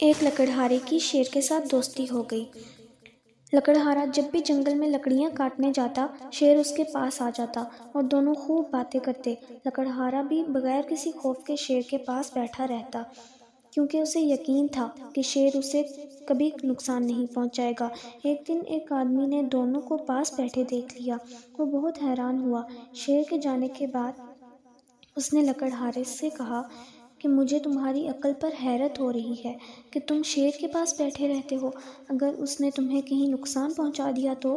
ایک لکڑہارے کی شیر کے ساتھ دوستی ہو گئی۔ لکڑہارا جب بھی جنگل میں لکڑیاں کاٹنے جاتا، شیر اس کے پاس آ جاتا اور دونوں خوب باتیں کرتے۔ لکڑہارا بھی بغیر کسی خوف کے شیر کے پاس بیٹھا رہتا، کیونکہ اسے یقین تھا کہ شیر اسے کبھی نقصان نہیں پہنچائے گا۔ ایک دن ایک آدمی نے دونوں کو پاس بیٹھے دیکھ لیا۔ وہ بہت حیران ہوا۔ شیر کے جانے کے بعد اس نے لکڑہارے سے کہا کہ مجھے تمہاری عقل پر حیرت ہو رہی ہے کہ تم شیر کے پاس بیٹھے رہتے ہو، اگر اس نے تمہیں کہیں نقصان پہنچا دیا تو؟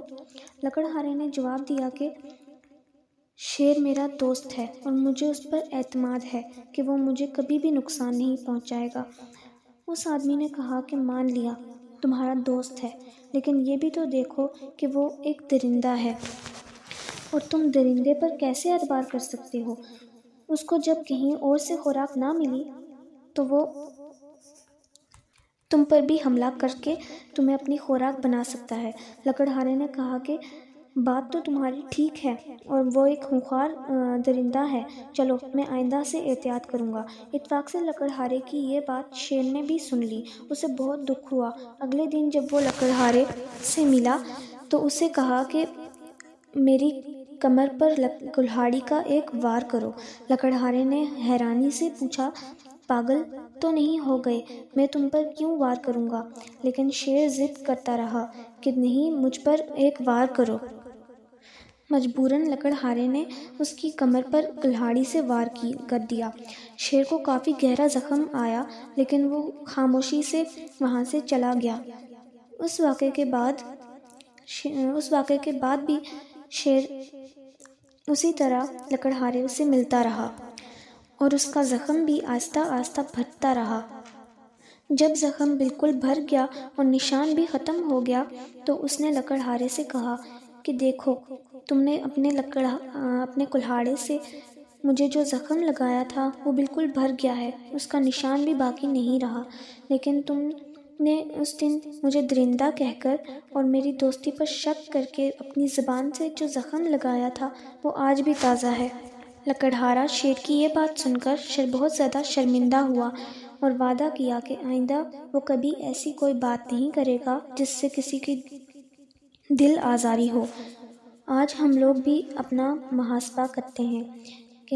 لکڑہارے نے جواب دیا کہ شیر میرا دوست ہے اور مجھے اس پر اعتماد ہے کہ وہ مجھے کبھی بھی نقصان نہیں پہنچائے گا۔ اس آدمی نے کہا کہ مان لیا تمہارا دوست ہے، لیکن یہ بھی تو دیکھو کہ وہ ایک درندہ ہے اور تم درندے پر کیسے اعتبار کر سکتے ہو؟ اس کو جب کہیں اور سے خوراک نہ ملی تو وہ تم پر بھی حملہ کر کے تمہیں اپنی خوراک بنا سکتا ہے۔ لکڑہارے نے کہا کہ بات تو تمہاری ٹھیک ہے اور وہ ایک خونخوار درندہ ہے، چلو میں آئندہ سے احتیاط کروں گا۔ اتفاق سے لکڑہارے کی یہ بات شیر نے بھی سن لی۔ اسے بہت دکھ ہوا۔ اگلے دن جب وہ لکڑہارے سے ملا تو اسے کہا کہ میری کمر پر کلہاڑی کا ایک وار کرو۔ لکڑہارے نے حیرانی سے پوچھا، پاگل تو نہیں ہو گئے، میں تم پر کیوں وار کروں گا؟ لیکن شیر ضد کرتا رہا کہ نہیں، مجھ پر ایک وار کرو۔ مجبوراً لکڑہارے نے اس کی کمر پر کلہاڑی سے وار کر دیا۔ شیر کو کافی گہرا زخم آیا، لیکن وہ خاموشی سے وہاں سے چلا گیا۔ اس واقعے کے بعد بھی شیر اسی طرح لکڑہارے سے ملتا رہا اور اس کا زخم بھی آہستہ آہستہ بھرتا رہا۔ جب زخم بالکل بھر گیا اور نشان بھی ختم ہو گیا تو اس نے لکڑہارے سے کہا کہ دیکھو، تم نے اپنے کلہاڑے سے مجھے جو زخم لگایا تھا وہ بالکل بھر گیا ہے، اس کا نشان بھی باقی نہیں رہا، لیکن تم نے اس دن مجھے درندہ کہہ کر اور میری دوستی پر شک کر کے اپنی زبان سے جو زخم لگایا تھا وہ آج بھی تازہ ہے۔ لکڑہارا شیر کی یہ بات سن کر بہت زیادہ شرمندہ ہوا اور وعدہ کیا کہ آئندہ وہ کبھی ایسی کوئی بات نہیں کرے گا جس سے کسی کی دل آزاری ہو۔ آج ہم لوگ بھی اپنا محاسبہ کرتے ہیں کہ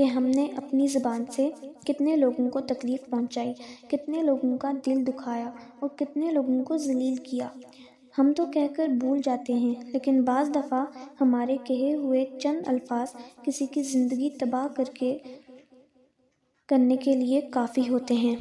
ہم نے اپنی زبان سے کتنے لوگوں کو تکلیف پہنچائی، کتنے لوگوں کا دل دکھایا اور کتنے لوگوں کو ذلیل کیا۔ ہم تو کہہ کر بھول جاتے ہیں، لیکن بعض دفعہ ہمارے کہے ہوئے چند الفاظ کسی کی زندگی تباہ کرنے کے لیے کافی ہوتے ہیں۔